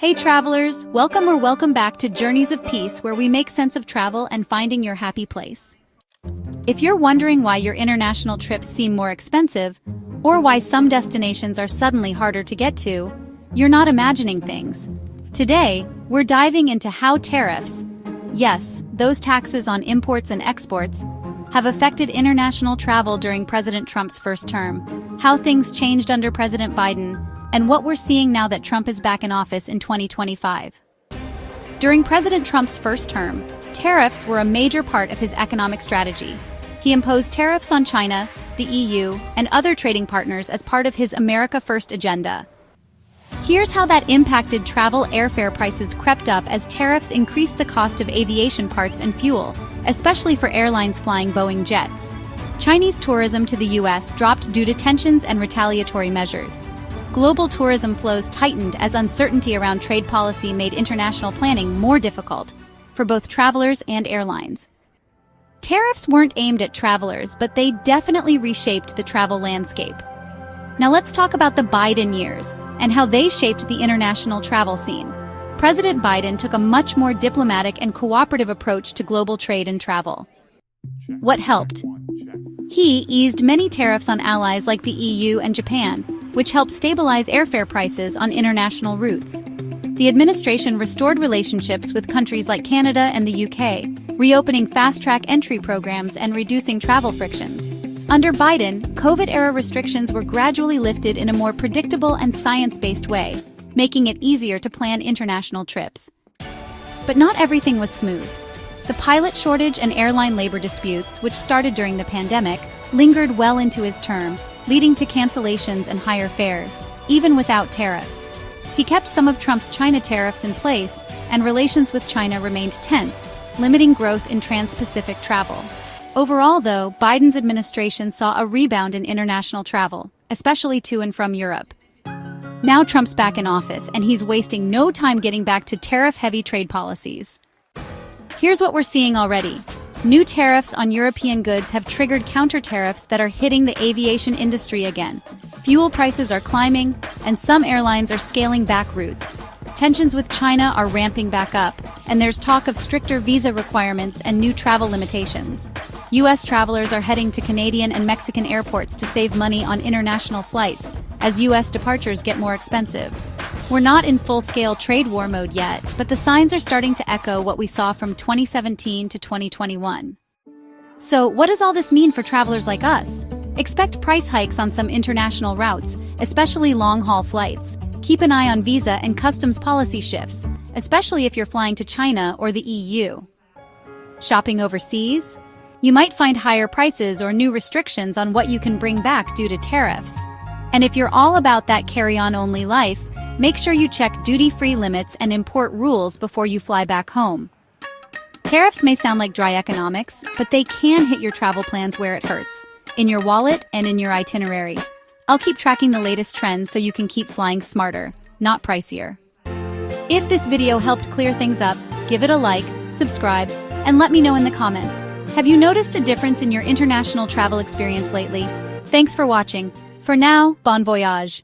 Hey travelers, welcome back to Journeys of Peace, where we make sense of travel and finding your happy place. If you're wondering why your international trips seem more expensive, or why some destinations are suddenly harder to get to, you're not imagining things. Today, we're diving into how tariffs, yes, those taxes on imports and exports, have affected international travel during President Trump's first term, how things changed under President Biden, and what we're seeing now that Trump is back in office in 2025. During President Trump's first term, tariffs were a major part of his economic strategy. He imposed tariffs on China, the EU, and other trading partners as part of his America First agenda. Here's how that impacted travel. Airfare prices crept up as tariffs increased the cost of aviation parts and fuel, especially for airlines flying Boeing jets. Chinese tourism to the U.S. dropped due to tensions and retaliatory measures. Global tourism flows tightened as uncertainty around trade policy made international planning more difficult for both travelers and airlines. Tariffs weren't aimed at travelers, but they definitely reshaped the travel landscape. Now let's talk about the Biden years and how they shaped the international travel scene. President Biden took a much more diplomatic and cooperative approach to global trade and travel. What helped? He eased many tariffs on allies like the EU and Japan, which helped stabilize airfare prices on international routes. The administration restored relationships with countries like Canada and the UK, reopening fast-track entry programs and reducing travel frictions. Under Biden, COVID-era restrictions were gradually lifted in a more predictable and science-based way, making it easier to plan international trips. But not everything was smooth. The pilot shortage and airline labor disputes, which started during the pandemic, lingered well into his term, leading to cancellations and higher fares, even without tariffs. He kept some of Trump's China tariffs in place, and relations with China remained tense, limiting growth in trans-Pacific travel. Overall, though, Biden's administration saw a rebound in international travel, especially to and from Europe. Now Trump's back in office, and he's wasting no time getting back to tariff-heavy trade policies. Here's what we're seeing already. New tariffs on European goods have triggered counter-tariffs that are hitting the aviation industry again. Fuel prices are climbing, and some airlines are scaling back routes. Tensions with China are ramping back up, and there's talk of stricter visa requirements and new travel limitations. U.S. travelers are heading to Canadian and Mexican airports to save money on international flights, as U.S. departures get more expensive. We're not in full-scale trade war mode yet, but the signs are starting to echo what we saw from 2017 to 2021. So, what does all this mean for travelers like us? Expect price hikes on some international routes, especially long-haul flights. Keep an eye on visa and customs policy shifts, especially if you're flying to China or the EU. Shopping overseas? You might find higher prices or new restrictions on what you can bring back due to tariffs. And if you're all about that carry-on-only life, make sure you check duty-free limits and import rules before you fly back home. Tariffs may sound like dry economics, but they can hit your travel plans where it hurts, in your wallet and in your itinerary. I'll keep tracking the latest trends so you can keep flying smarter, not pricier. If this video helped clear things up, give it a like, subscribe, and let me know in the comments. Have you noticed a difference in your international travel experience lately? Thanks for watching. For now, bon voyage.